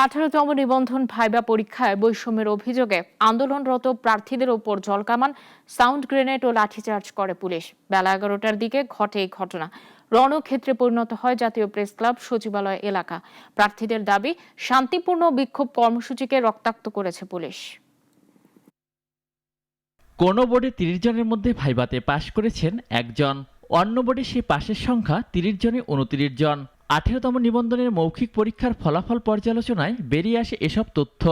18তম নিবন্ধন ভাইবা পরীক্ষায় বৈষম্যের অভিযোগে আন্দোলনরত প্রার্থীদের ওপর জলকামান, সাউন্ড গ্রেনেড ও লাঠিচার্জ করে পুলিশ। বেলা 11টার দিকে ঘটে এই ঘটনা। রণক্ষেত্রে পরিণত হয় জাতীয় প্রেস ক্লাব সচিবালয় এলাকা। প্রার্থীদের দাবি, শান্তিপূর্ণ বিক্ষোভ কর্মসূচিকে রক্তাক্ত করেছে পুলিশ। কোন বোর্ডে 30 জনের মধ্যে ভাইভাতে পাশ করেছেন একজন, অন্য বোর্ডে সেই পাশের সংখ্যা 30 জনে 29 জন। 18তম নিবন্ধনের মৌখিক পরীক্ষার ফলাফল পর্যালোচনায় বেরিয়ে আসে এসব তথ্য।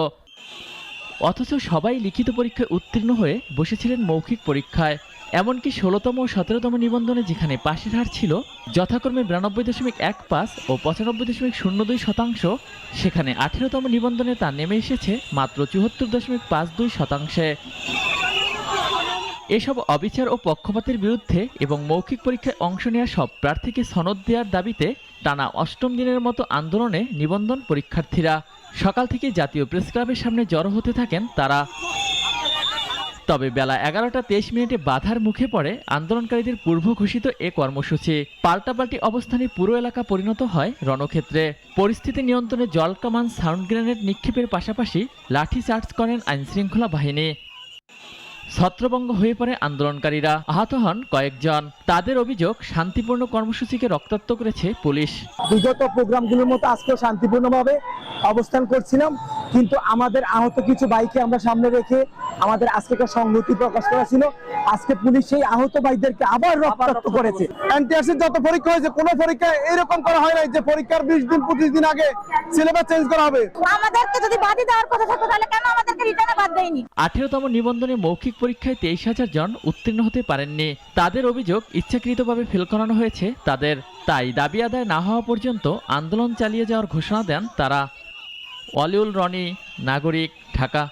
অথচ সবাই লিখিত পরীক্ষায় উত্তীর্ণ হয়ে বসেছিলেন মৌখিক পরীক্ষায়। এমনকি 16তম ও 17তম নিবন্ধনে যেখানে পাশের হার ছিল যথাক্রমে 92.15 ও 95.02%, সেখানে 18তম নিবন্ধনে তা নেমে এসেছে মাত্র 74.52%। এসব অবিচার ও পক্ষপাতের বিরুদ্ধে এবং মৌখিক পরীক্ষায় অংশ নেওয়া সব প্রার্থীকে সনদ দেওয়ার দাবিতে টানা 8ম দিনের মতো আন্দোলনে নিবন্ধন পরীক্ষার্থীরা। সকাল থেকে জাতীয় প্রেস ক্লাবের সামনে জড়ো হতে থাকেন তারা। তবে বেলা 11টা 23 বাধার মুখে পড়ে আন্দোলনকারীদের পূর্ব ঘোষিত এ কর্মসূচি। পাল্টাপাল্টি অবস্থানে পুরো এলাকা পরিণত হয় রণক্ষেত্রে। পরিস্থিতি নিয়ন্ত্রণে জলকামান, সাউন্ড গ্রেনেড নিক্ষেপের পাশাপাশি লাঠি চার্জ করেন আইনশৃঙ্খলা বাহিনী। ছত্রভঙ্গ হয়ে পড়ে আন্দোলনকারীরা, আহত হন কয়েকজন। তাদের অভিযোগ, শান্তিপূর্ণ কর্মসূচিকে রক্তাক্ত করেছে পুলিশ। বিগত প্রোগ্রামগুলোর মতো আজকেও শান্তিপূর্ণভাবে অবস্থান করছিলাম, কিন্তু আমাদের আহত কিছু ভাইকে আমরা সামনে রেখে আমাদের আজকে সংহতি প্রকাশ করা ছিল। আজকে পুলিশ সেই আহত ভাইদেরকে আবার রক্তাক্ত করেছে। এনটিআরসির যত পরীক্ষা হয়েছে, কোনো পরীক্ষায় এরকম করা হয় নাই যে পরীক্ষার 20 দিন 25 দিন আগে সিলেবাস চেঞ্জ করা হবে। আমাদেরকে যদি বাদই দেওয়ার কথা থাকতো তাহলে কেন আমাদেরকে রিটার্নে বাদ দেয়নি? 18তম নিবন্ধনে মৌখিক পরীক্ষায় 23,000 জন উত্তীর্ণ হতে পারেননি। তাদের অভিযোগ, ইচ্ছাকৃতভাবে ফেল করানো হয়েছে তাদের। তাই দাবি আদায় না হওয়া পর্যন্ত আন্দোলন চালিয়ে যাওয়ার ঘোষণা দেন তারা। ওয়ালিউল রনি, নাগরিক, ঢাকা।